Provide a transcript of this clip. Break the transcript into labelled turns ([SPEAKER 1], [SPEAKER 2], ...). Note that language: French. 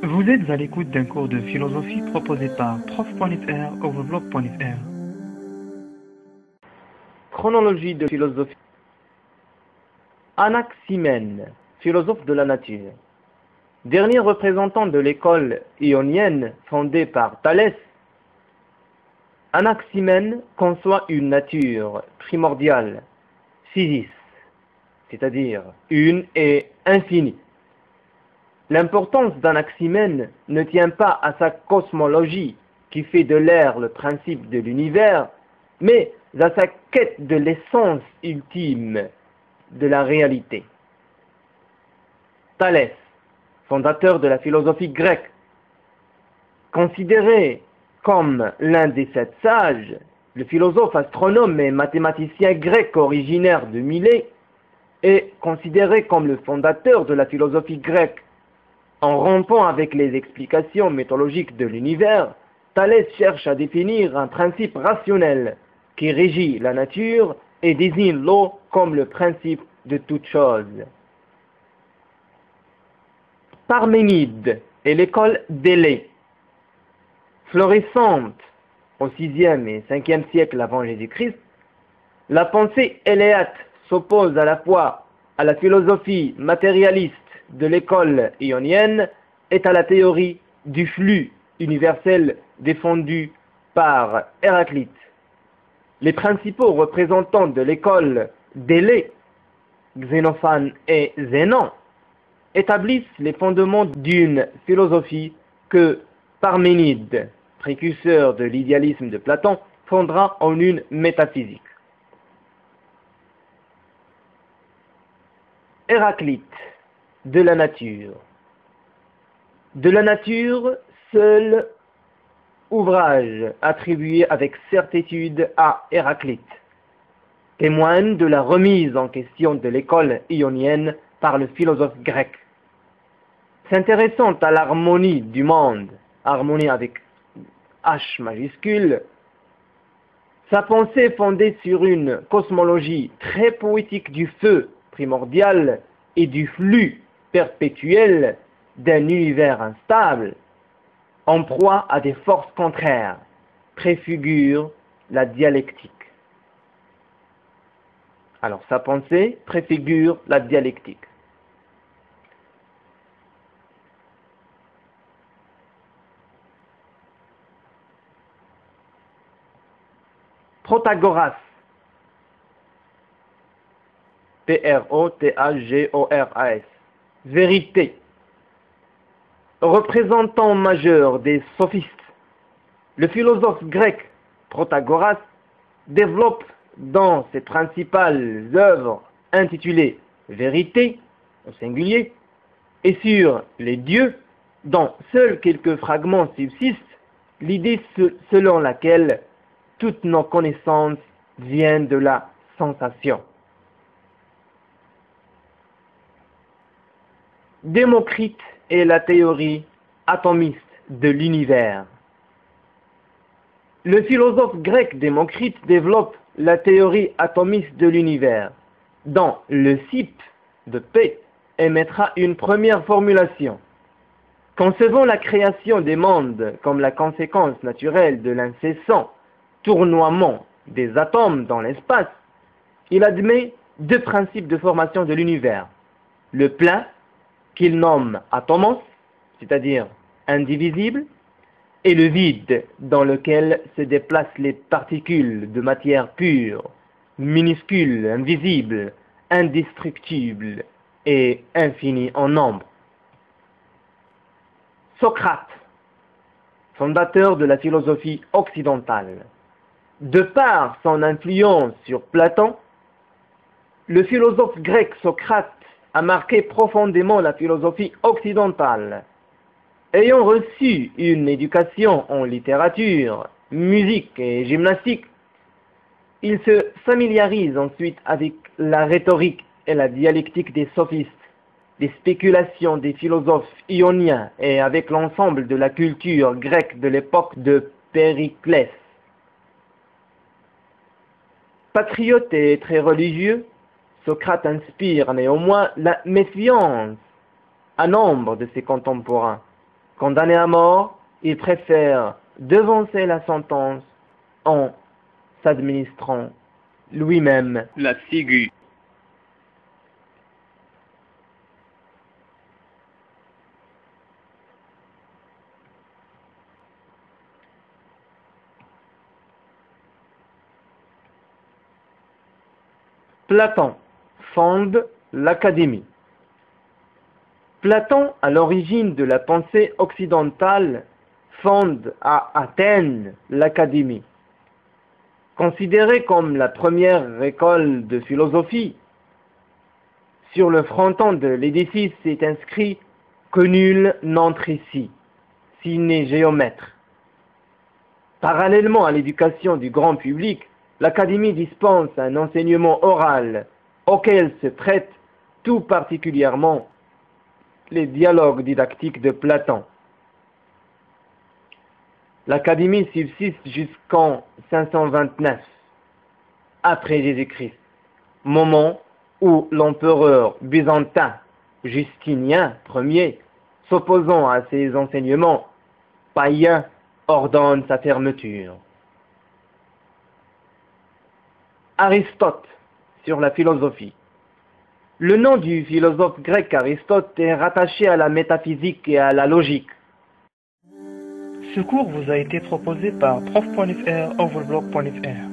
[SPEAKER 1] Vous êtes à l'écoute d'un cours de philosophie proposé par prof.fr overblog.fr.
[SPEAKER 2] Chronologie de philosophie. Anaximène, philosophe de la nature. Dernier représentant de l'école ionienne fondée par Thalès, Anaximène conçoit une nature primordiale, physis, c'est-à-dire une et infinie. L'importance d'Anaximène ne tient pas à sa cosmologie, qui fait de l'air le principe de l'univers, mais à sa quête de l'essence ultime de la réalité. Thalès, fondateur de la philosophie grecque, considéré comme l'un des 7 sages, le philosophe, astronome et mathématicien grec originaire de Milet, est considéré comme le fondateur de la philosophie grecque. En rompant avec les explications mythologiques de l'univers, Thalès cherche à définir un principe rationnel qui régit la nature et désigne l'eau comme le principe de toute chose. Parménide est l'école d'Élée. Florissante au 6e et 5e siècle avant Jésus-Christ, la pensée éléate s'oppose à la fois à la philosophie matérialiste de l'école ionienne et à la théorie du flux universel défendue par Héraclite. Les principaux représentants de l'école d'Élée, Xénophane et Zénon, établissent les fondements d'une philosophie que Parménide, précurseur de l'idéalisme de Platon, fondera en une métaphysique. Héraclite, de la nature. De la nature, seul ouvrage attribué avec certitude à Héraclite témoigne de la remise en question de l'école ionienne par le philosophe grec. S'intéressant à l'harmonie du monde, harmonie avec H majuscule, sa pensée fondée sur une cosmologie très poétique du feu primordial et du flux perpétuel d'un univers instable, en proie à des forces contraires, préfigure la dialectique. Alors sa pensée préfigure la dialectique. Protagoras, P-R-O-T-A-G-O-R-A-S, vérité, représentant majeur des sophistes. Le philosophe grec Protagoras développe dans ses principales œuvres intitulées Vérité, au singulier, et sur les dieux, dont seuls quelques fragments subsistent, l'idée selon laquelle toutes nos connaissances viennent de la sensation. Démocrite est la théorie atomiste de l'univers. Le philosophe grec Démocrite développe la théorie atomiste de l'univers, dont le Cyp de P émettra une première formulation. Concevant la création des mondes comme la conséquence naturelle de l'incessant tournoiement des atomes dans l'espace, il admet 2 principes de formation de l'univers. Le plein, qu'il nomme atomos, c'est-à-dire indivisible, et le vide dans lequel se déplacent les particules de matière pure, minuscules, invisibles, indestructibles et infinies en nombre. Socrate, fondateur de la philosophie occidentale. De par son influence sur Platon, le philosophe grec Socrate a marqué profondément la philosophie occidentale. Ayant reçu une éducation en littérature, musique et gymnastique, il se familiarise ensuite avec la rhétorique et la dialectique des sophistes, des spéculations des philosophes ioniens et avec l'ensemble de la culture grecque de l'époque de Périclès. Patriote et très religieux, Socrate inspire néanmoins la méfiance à nombre de ses contemporains, Condamné à mort, il préfère devancer la sentence en s'administrant lui-même
[SPEAKER 1] la ciguë.
[SPEAKER 2] Platon fonde l'Académie. Platon, à l'origine de la pensée occidentale, fonde à Athènes l'Académie. Considérée comme la première école de philosophie, sur le fronton de l'édifice est inscrit que nul n'entre ici, s'il n'est géomètre. Parallèlement à l'éducation du grand public, l'Académie dispense un enseignement oral auquel se prêtent tout particulièrement les dialogues didactiques de Platon. L'Académie subsiste jusqu'en 529 après Jésus-Christ, moment où l'empereur byzantin Justinien Ier, s'opposant à ces enseignements païens, ordonne sa fermeture. Aristote sur la philosophie. Le nom du philosophe grec Aristote est rattaché à la métaphysique et à la logique.
[SPEAKER 1] Ce cours vous a été proposé par prof.fr overblog.fr.